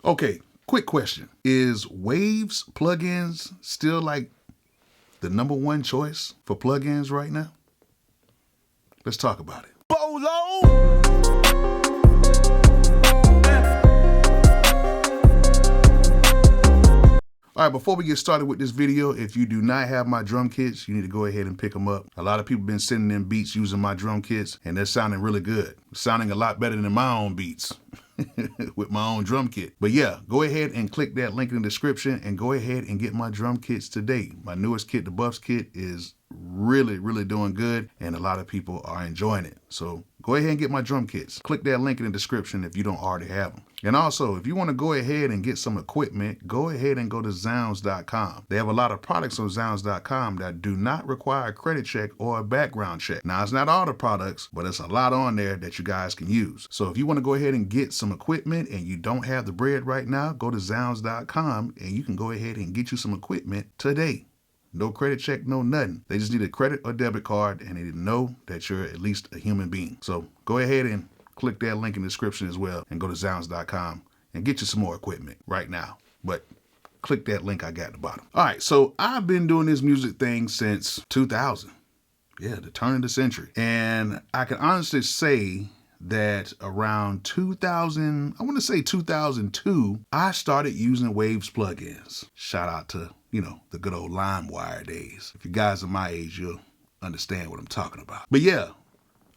Okay, quick question. Is Waves plugins still like the #1 choice for plugins right now? Let's talk about it. Bolo! All right, before we get started with this video, if you do not have my drum kits, you need to go ahead and pick them up. A lot of people have been sending in beats using my drum kits, and they're sounding really good. Sounding a lot better than my own beats with my own drum kit. But yeah, go ahead and click that link in the description and go ahead and get my drum kits today. My newest kit, the Buffs kit, is really doing good, and a lot of people are enjoying it. So go ahead and get my drum kits. Click that link in the description if you don't already have them. And also, if you want to go ahead and get some equipment, go ahead and go to zZounds.com. They have a lot of products on zZounds.com that do not require a credit check or a background check. Now, it's not all the products, but it's a lot on there that you guys can use. So if you want to go ahead and get some equipment and you don't have the bread right now, go to zZounds.com and you can go ahead and get you some equipment today. No credit check, no nothing. They just need a credit or debit card, and they need to know that you're at least a human being. So go ahead and click that link in the description as well and go to zZounds.com and get you some more equipment right now. But click that link I got at the bottom. All right, so I've been doing this music thing since 2000. Yeah, the turn of the century. And I can honestly say that around 2000, I want to say 2002, I started using Waves plugins. Shout out to, the good old LimeWire days. If you guys are my age, you'll understand what I'm talking about. But yeah,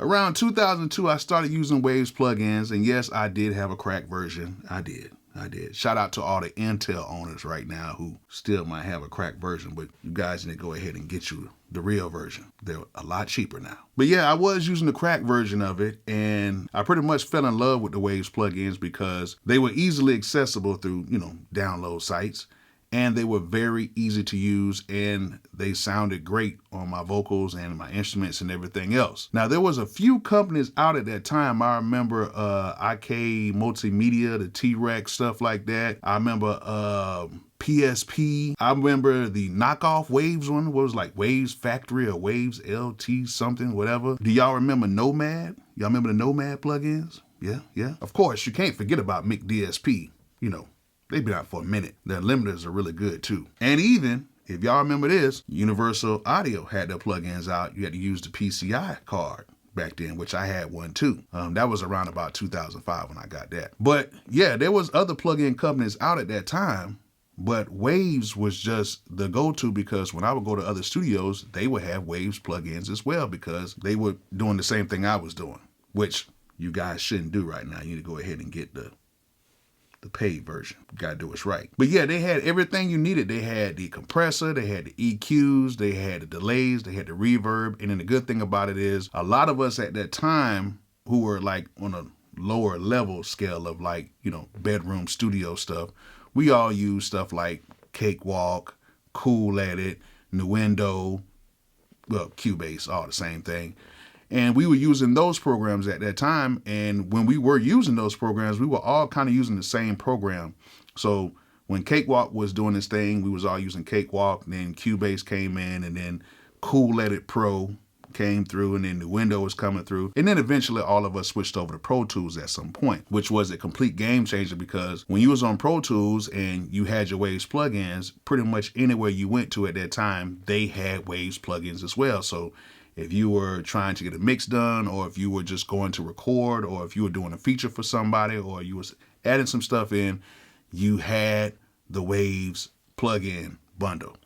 around 2002, I started using Waves plugins, and yes, I did have a cracked version. I did. Shout out to all the Intel owners right now who still might have a cracked version, but you guys need to go ahead and get you the real version. They're a lot cheaper now. But yeah, I was using the cracked version of it, and I pretty much fell in love with the Waves plugins because they were easily accessible through, download sites. And they were very easy to use, and they sounded great on my vocals and my instruments and everything else. Now, there was a few companies out at that time. I remember IK Multimedia, the T-Rex, stuff like that. I remember PSP. I remember the knockoff Waves one. What was it, like Waves Factory or Waves LT something, whatever. Do y'all remember Nomad? Y'all remember the Nomad plugins? Yeah. Of course, you can't forget about Mic DSP, They've been out for a minute. Their limiters are really good too. And even, if y'all remember this, Universal Audio had their plugins out. You had to use the PCI card back then, which I had one too. That was around about 2005 when I got that. But yeah, there was other plugin companies out at that time, but Waves was just the go-to because when I would go to other studios, they would have Waves plugins as well because they were doing the same thing I was doing, which you guys shouldn't do right now. You need to go ahead and get the paid version. You gotta do it right. But yeah, they had everything you needed. They had the compressor, they had the EQs, they had the delays, they had the reverb. And then the good thing about it is a lot of us at that time who were like on a lower level scale of like, bedroom studio stuff, we all use stuff like Cakewalk, Cool Edit, Nuendo, well, Cubase, all the same thing. And we were using those programs at that time. And when we were using those programs, we were all kind of using the same program. So when Cakewalk was doing this thing, we was all using Cakewalk. Then Cubase came in, and then Cool Edit Pro came through, and then Nuendo was coming through. And then eventually all of us switched over to Pro Tools at some point, which was a complete game changer because when you was on Pro Tools and you had your Waves plugins, pretty much anywhere you went to at that time, they had Waves plugins as well. So if you were trying to get a mix done, or if you were just going to record, or if you were doing a feature for somebody, or you was adding some stuff in, you had the Waves plugin bundle.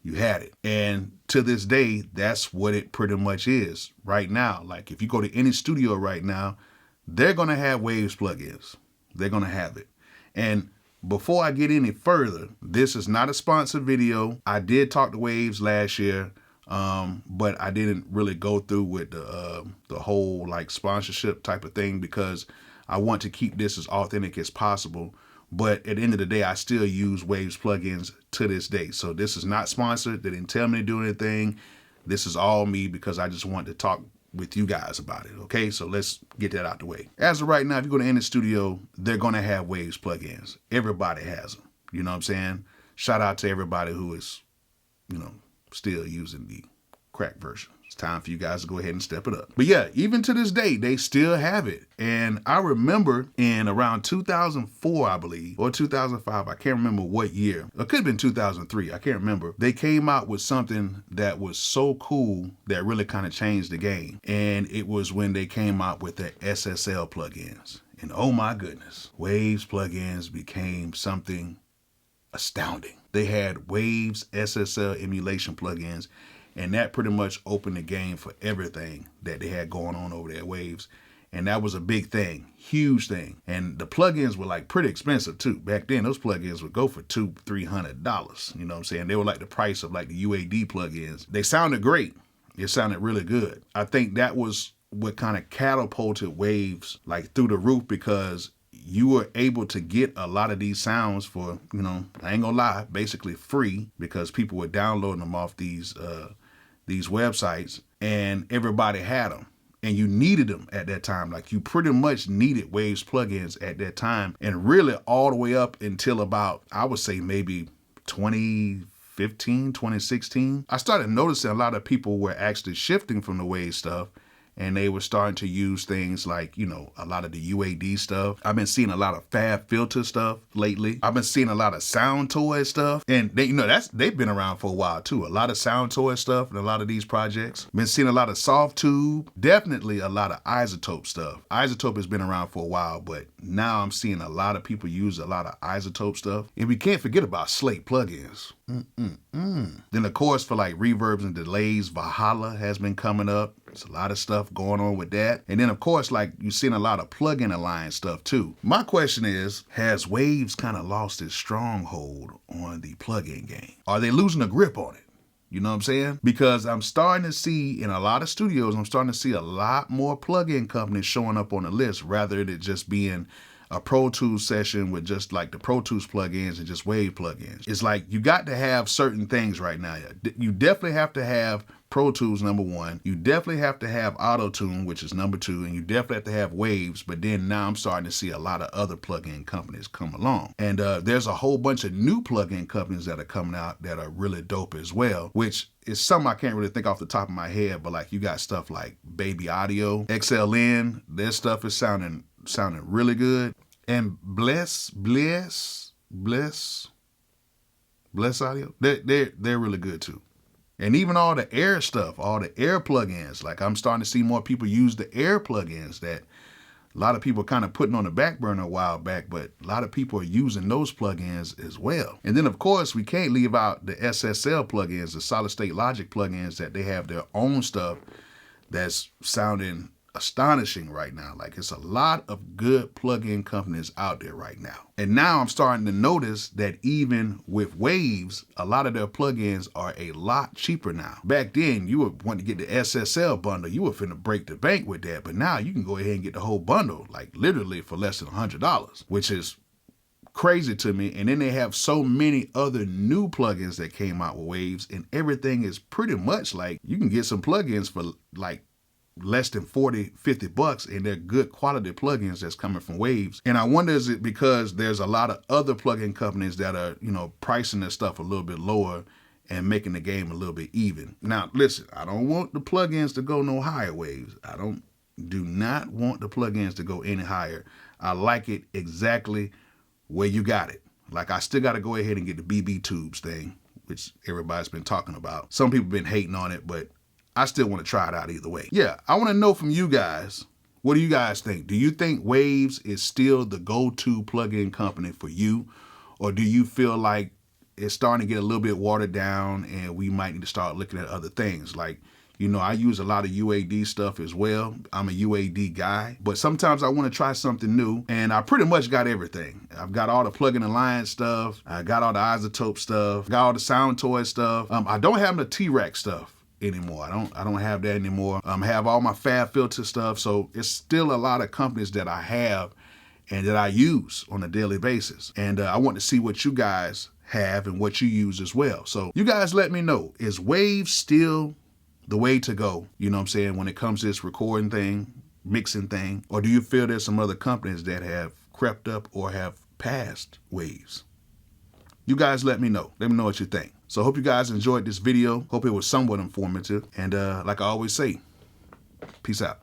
You had it. And to this day, that's what it pretty much is right now. Like if you go to any studio right now, they're going to have Waves plugins. They're going to have it. And before I get any further, this is not a sponsored video. I did talk to Waves last year. But I didn't really go through with the whole like sponsorship type of thing because I want to keep this as authentic as possible. But at the end of the day, I still use Waves plugins to this day. So this is not sponsored. They didn't tell me to do anything. This is all me because I just want to talk with you guys about it. Okay, so let's get that out the way. As of right now, if you go to any studio, they're going to have Waves plugins. Everybody has them. You know what I'm saying? Shout out to everybody who is, still using the crack version. time for you guys to go ahead and step it up. But yeah, even to this day, they still have it. And I remember in around 2004, I believe, or 2005, I can't remember what year. It could have been 2003, I can't remember. They came out with something that was so cool that really kind of changed the game. And it was when they came out with the SSL plugins. And oh my goodness, Waves plugins became something astounding. They had Waves SSL emulation plugins, and that pretty much opened the game for everything that they had going on over there at Waves. And that was a big thing, huge thing. And the plugins were like pretty expensive too. Back then, those plugins would go for $200-300. You know what I'm saying? They were like the price of like the UAD plugins. They sounded great. It sounded really good. I think that was what kind of catapulted Waves like through the roof, because you were able to get a lot of these sounds for, you know, I ain't gonna lie, basically free, because people were downloading them off these websites, and everybody had them. And you needed them at that time. Like, you pretty much needed Waves plugins at that time, and really all the way up until about, I would say maybe 2015, 2016. I started noticing a lot of people were actually shifting from the Waves stuff, and they were starting to use things like, you know, a lot of the UAD stuff. I've been seeing a lot of Fab Filter stuff lately. I've been seeing a lot of Sound Toy stuff. And they, you know, they've been around for a while too. A lot of Sound Toy stuff and a lot of these projects. Been seeing a lot of Soft Tube. Definitely a lot of iZotope stuff. iZotope has been around for a while, but now I'm seeing a lot of people use a lot of iZotope stuff. And we can't forget about Slate plugins. Then of course, for like reverbs and delays, Valhalla has been coming up. There's a lot of stuff going on with that. And then of course, like, you've seen a lot of plugin alliance stuff too. My question is, has Waves kind of lost its stronghold on the plugin game? Are they losing a grip on it? You know what I'm saying? Because I'm starting to see in a lot of studios, I'm starting to see a lot more plugin companies showing up on the list, rather than it just being a Pro Tools session with just like the Pro Tools plugins and just Wave plugins. It's like, you got to have certain things right now. You definitely have to have Pro Tools, number one. You definitely have to have Auto-Tune, which is number two. And you definitely have to have Waves. But then now I'm starting to see a lot of other plugin companies come along. And there's a whole bunch of new plugin companies that are coming out that are really dope as well, which is something I can't really think off the top of my head. But like, you got stuff like Baby Audio, XLN. Their stuff is sounding really good. And Bless Audio, they're really good too. And even all the Air stuff, all the Air plugins, like, I'm starting to see more people use the Air plugins that a lot of people kind of putting on the back burner a while back, but a lot of people are using those plugins as well. And then of course, we can't leave out the SSL plugins, the solid state logic plugins, that they have their own stuff that's sounding astonishing right now. Like, it's a lot of good plugin companies out there right now. And now I'm starting to notice that even with Waves, a lot of their plugins are a lot cheaper now. Back then, you would want to get the SSL bundle. You were finna break the bank with that. But now you can go ahead and get the whole bundle, like literally for less than $100, which is crazy to me. And then they have so many other new plugins that came out with Waves, and everything is pretty much like, you can get some plugins for like less than $40-50, and they're good quality plugins that's coming from Waves. And I wonder, is it because there's a lot of other plugin companies that are, you know, pricing their stuff a little bit lower and making the game a little bit even? Now listen, I don't want the plugins to go no higher, Waves. Do not want the plugins to go any higher. I like it exactly where you got it. Like, I still got to go ahead and get the BB Tubes thing, which everybody's been talking about. Some people been hating on it, but I still want to try it out either way. Yeah, I want to know from you guys, what do you guys think? Do you think Waves is still the go-to plugin company for you? Or do you feel like it's starting to get a little bit watered down and we might need to start looking at other things? Like, you know, I use a lot of UAD stuff as well. I'm a UAD guy, but sometimes I want to try something new, and I pretty much got everything. I've got all the plugin alliance stuff. I got all the iZotope stuff. Got all the Sound Toy stuff. I don't have the T-Rack stuff anymore. I don't have that anymore. I have all my Fab Filter stuff. So it's still a lot of companies that I have and that I use on a daily basis. And I want to see what you guys have and what you use as well. So you guys let me know, is Waves still the way to go? You know what I'm saying? When it comes to this recording thing, mixing thing, or do you feel there's some other companies that have crept up or have passed Waves? You guys let me know. Let me know what you think. So I hope you guys enjoyed this video. Hope it was somewhat informative. And like I always say, peace out.